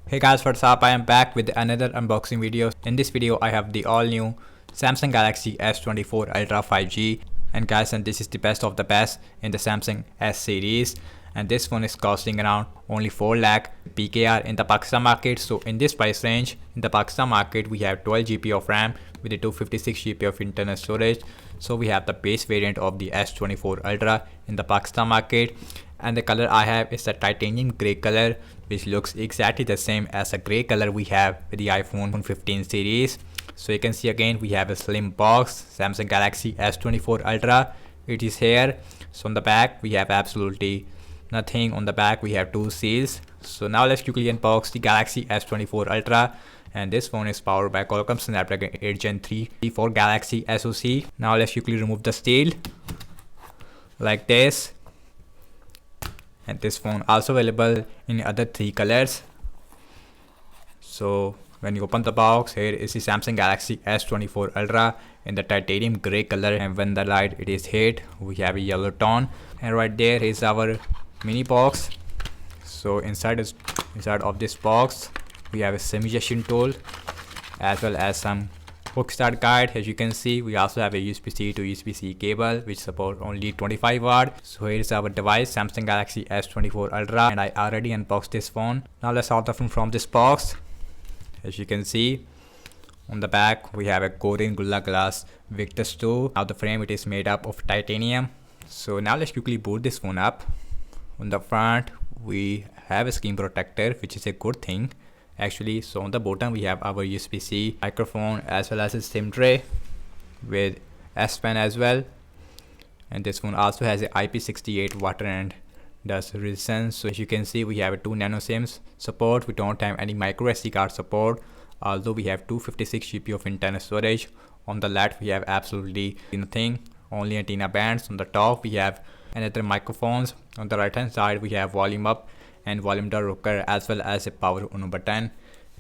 Hey guys, what's up? I am back with another unboxing video. In this video, I have the all new Samsung Galaxy S24 Ultra 5G. And guys, this is the best of the best in the Samsung S series. And this phone is costing around only 4 lakh PKR in the Pakistan market. So in this price range, in the Pakistan market, we have 12 GB of RAM with a 256 GB of internal storage. So we have the base variant of the S24 Ultra in the Pakistan market. And the color I have is the titanium gray color, which looks exactly the same as the gray color we have with the iPhone 15 series. So you can see again we have a slim box, Samsung Galaxy S24 Ultra. It is here. So on the back we have absolutely nothing. On the back we have two seals. So now let's quickly unbox the Galaxy S24 Ultra. And this phone is powered by Qualcomm Snapdragon 8 Gen 3 for Galaxy SoC. Now let's quickly remove the steel like this. And this phone also available in other 3 colors. So when you open the box, here is the Samsung Galaxy S24 Ultra in the titanium gray color, and when the light it is hit, we have a yellow tone. And right there is our mini box. So inside of this box we have a semi-gestion tool as well as some quick start guide. As you can see, we also have a USB-C to USB-C cable which support only 25 watt. So here is our device, Samsung Galaxy S24 Ultra, and I already unboxed this phone. Now let's out the phone from this box. As you can see, on the back we have a Korean Gorilla Glass Victus 2. Now the frame it is made up of titanium. So now let's quickly boot this phone up. On the front we have a screen protector, which is a good thing actually. So on the bottom we have our USB-C microphone as well as a SIM tray with S Pen as well. And this phone also has a IP68 water and dust resistance. So as you can see, we have a 2 nano SIMs support. We don't have any micro SD card support, although we have 256 GB of internal storage. On the left we have absolutely nothing, only antenna bands. On the top we have another microphones. On the right hand side we have volume up and volume down rocker as well as a power on button.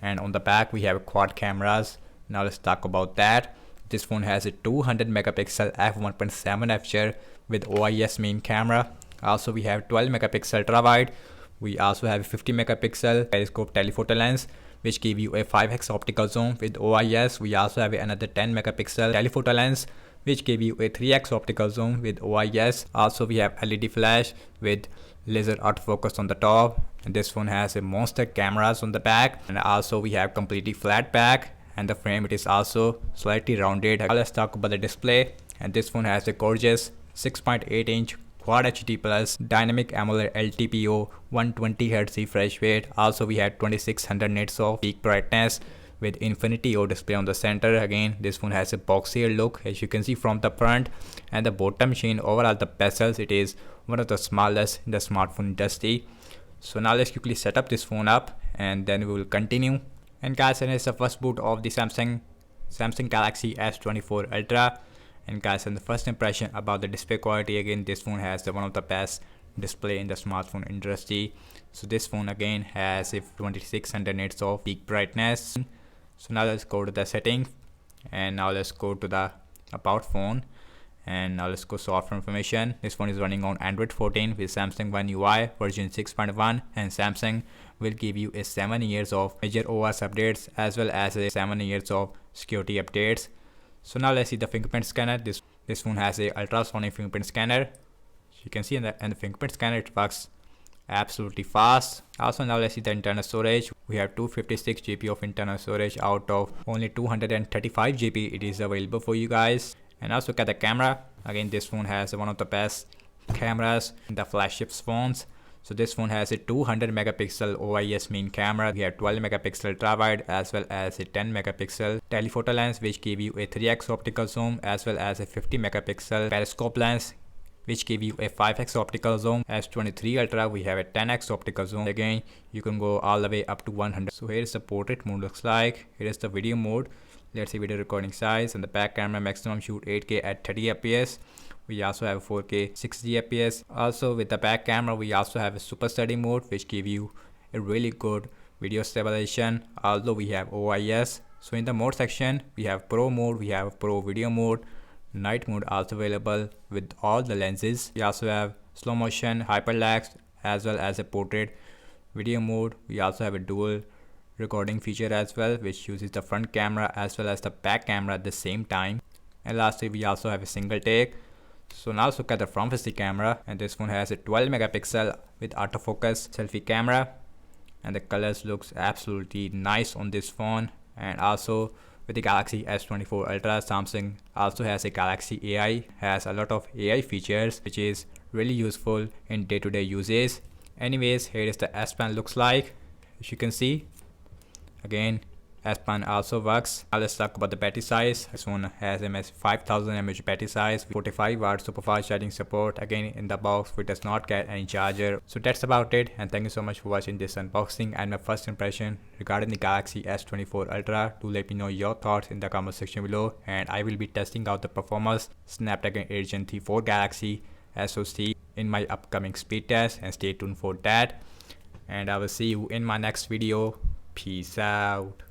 And on the back we have quad cameras. Now let's talk about that. This phone has a 200 megapixel f1.7 aperture with OIS main camera. Also we have 12 megapixel ultra wide. We also have a 50 megapixel periscope telephoto lens which give you a 5x optical zoom with OIS. We also have another 10 megapixel telephoto lens which give you a 3x optical zoom with OIS. Also we have LED flash with laser autofocus on the top. And this phone has a monster cameras on the back, and also we have completely flat back, and the frame it is also slightly rounded. Now let's talk about the display. And this phone has a gorgeous 6.8 inch Quad HD plus dynamic AMOLED LTPO 120Hz refresh rate. Also we have 2600 nits of peak brightness with Infinity O display on the center. Again, this phone has a boxier look, as you can see from the front and the bottom sheen. Overall the bezels it is one of the smallest in the smartphone industry. So now let's quickly set up this phone up and then we will continue. And guys, and it's the first boot of the Samsung Galaxy S24 Ultra. And guys, and the first impression about the display quality, again this phone has one of the best display in the smartphone industry. So this phone again has a 2600 nits of peak brightness. So now let's go to the settings, and now let's go to the about phone, and now let's go software information. This phone is running on Android 14 with Samsung One UI version 6.1, and Samsung will give you a 7 years of major OS updates as well as a 7 years of security updates. So now let's see the fingerprint scanner. This phone has a ultrasonic fingerprint scanner. You can see in the fingerprint scanner it works absolutely fast. Also now let's see the internal storage. We have 256 GB of internal storage out of only 235 GB it is available for you guys. And also look at the camera. Again, this phone has one of the best cameras in the flagship phones. So this phone has a 200 megapixel OIS main camera. We have 12 megapixel ultra wide as well as a 10 megapixel telephoto lens which give you a 3x optical zoom as well as a 50 megapixel periscope lens which give you a 5x optical zoom. S23 Ultra we have a 10x optical zoom. Again, you can go all the way up to 100. So here is the portrait mode looks like. Here is the video mode. Let's see video recording size, and the back camera maximum shoot 8K at 30 fps. We also have 4K 60 fps. Also with the back camera we also have a super steady mode which give you a really good video stabilization, although we have OIS. So in the mode section we have pro mode, we have pro video mode, night mode also available with all the lenses. We also have slow motion, hyperlapse as well as a portrait video mode. We also have a dual recording feature as well, which uses the front camera as well as the back camera at the same time. And lastly, we also have a single take. So now let's look at the front facing camera, and this one has a 12 megapixel with autofocus selfie camera, and the colors looks absolutely nice on this phone. And also with the Galaxy S24 Ultra, Samsung also has a Galaxy AI, has a lot of AI features which is really useful in day-to-day usage. Anyways, here is the S Pen looks like. As you can see, again, S Pen also works. Now let's talk about the battery size. This one has a 5000 mAh battery size, 45 watt superfast charging support. Again, in the box it does not get any charger. So that's about it, and thank you so much for watching this unboxing and my first impression regarding the Galaxy S24 Ultra. Do let me know your thoughts in the comment section below, and I will be testing out the performance Snapdragon 8 Gen 3 4 Galaxy SoC in my upcoming speed test, and stay tuned for that. And I will see you in my next video. Peace out.